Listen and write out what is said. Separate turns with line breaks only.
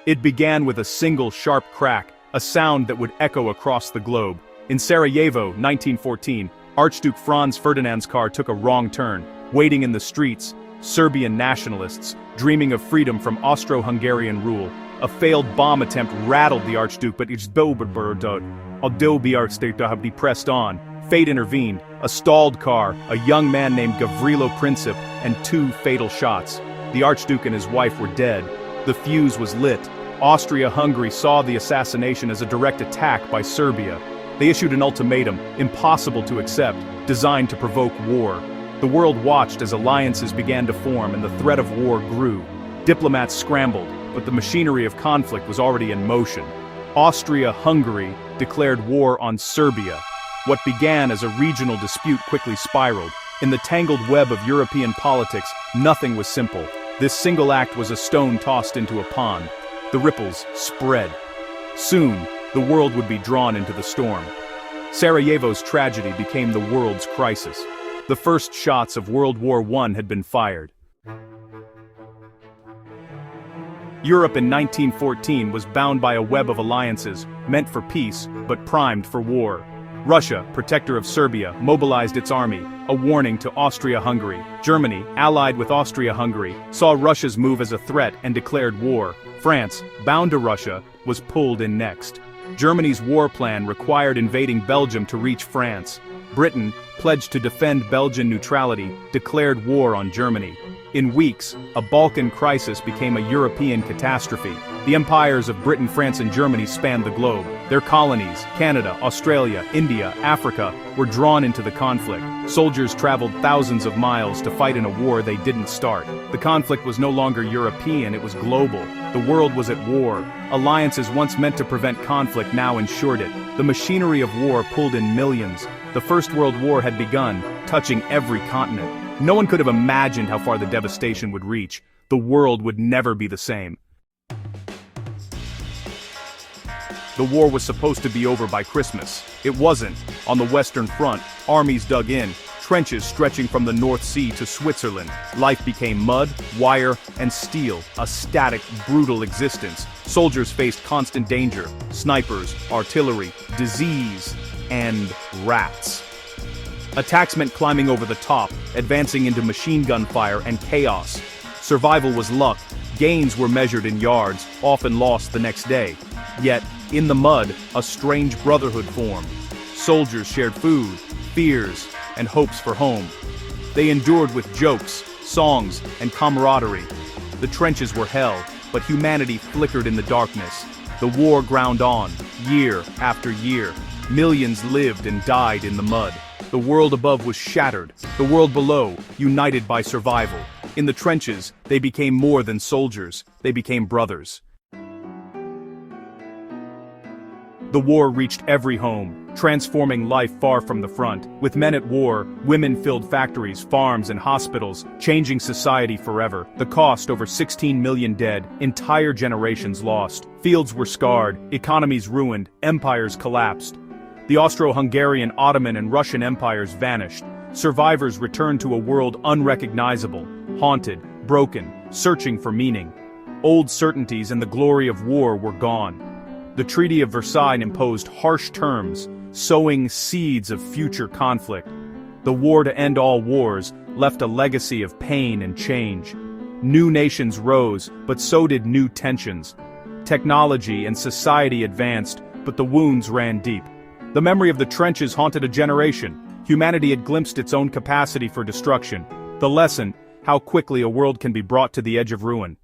It began with a single sharp crack, a sound that would echo across the globe. In Sarajevo, 1914, Archduke Franz Ferdinand's car took a wrong turn. Waiting in the streets, Serbian nationalists, dreaming of freedom from Austro-Hungarian rule. A failed bomb attempt rattled the Archduke, but he pressed on. Fate intervened. A stalled car, a young man named Gavrilo Princip, and 2 fatal shots. The Archduke and his wife were dead. The fuse was lit. Austria-Hungary saw the assassination as a direct attack by Serbia. They issued an ultimatum, impossible to accept, designed to provoke war. The world watched as alliances began to form and the threat of war grew. Diplomats scrambled, but the machinery of conflict was already in motion. Austria-Hungary declared war on Serbia. What began as a regional dispute quickly spiraled. In the tangled web of European politics, nothing was simple. This single act was a stone tossed into a pond. The ripples spread. Soon, the world would be drawn into the storm. Sarajevo's tragedy became the world's crisis. The first shots of World War I had been fired. Europe in 1914 was bound by a web of alliances, meant for peace, but primed for war. Russia, protector of Serbia, mobilized its army, a warning to Austria-Hungary. Germany, allied with Austria-Hungary, saw Russia's move as a threat and declared war. France, bound to Russia, was pulled in next. Germany's war plan required invading Belgium to reach France. Britain, pledged to defend Belgian neutrality, declared war on Germany. In weeks, a Balkan crisis became a European catastrophe. The empires of Britain, France, and Germany spanned the globe. Their colonies, Canada, Australia, India, Africa, were drawn into the conflict. Soldiers traveled thousands of miles to fight in a war they didn't start. The conflict was no longer European, it was global. The world was at war. Alliances once meant to prevent conflict now ensured it. The machinery of war pulled in millions. The First World War had begun, touching every continent. No one could have imagined how far the devastation would reach. The world would never be the same. The war was supposed to be over by Christmas. It wasn't. On the Western Front, armies dug in, trenches stretching from the North Sea to Switzerland. Life became mud, wire, and steel, a static, brutal existence. Soldiers faced constant danger, snipers, artillery, disease, and rats. Attacks meant climbing over the top, advancing into machine gun fire and chaos. Survival was luck. Gains were measured in yards, often lost the next day. Yet, in the mud, a strange brotherhood formed. Soldiers shared food, fears, and hopes for home. They endured with jokes, songs, and camaraderie. The trenches were hell, but humanity flickered in the darkness. The war ground on, year after year. Millions lived and died in the mud. The world above was shattered, the world below, united by survival. In the trenches, they became more than soldiers, they became brothers. The war reached every home, transforming life far from the front. With men at war, women filled factories, farms, and hospitals, changing society forever. The cost: over 16 million dead, entire generations lost. Fields were scarred, economies ruined, empires collapsed. The Austro-Hungarian, Ottoman, and Russian empires vanished. Survivors returned to a world unrecognizable, haunted, broken, searching for meaning. Old certainties and the glory of war were gone. The Treaty of Versailles imposed harsh terms, sowing seeds of future conflict. The war to end all wars left a legacy of pain and change. New nations rose, but so did new tensions. Technology and society advanced, but the wounds ran deep. The memory of the trenches haunted a generation. Humanity had glimpsed its own capacity for destruction. The lesson: how quickly a world can be brought to the edge of ruin.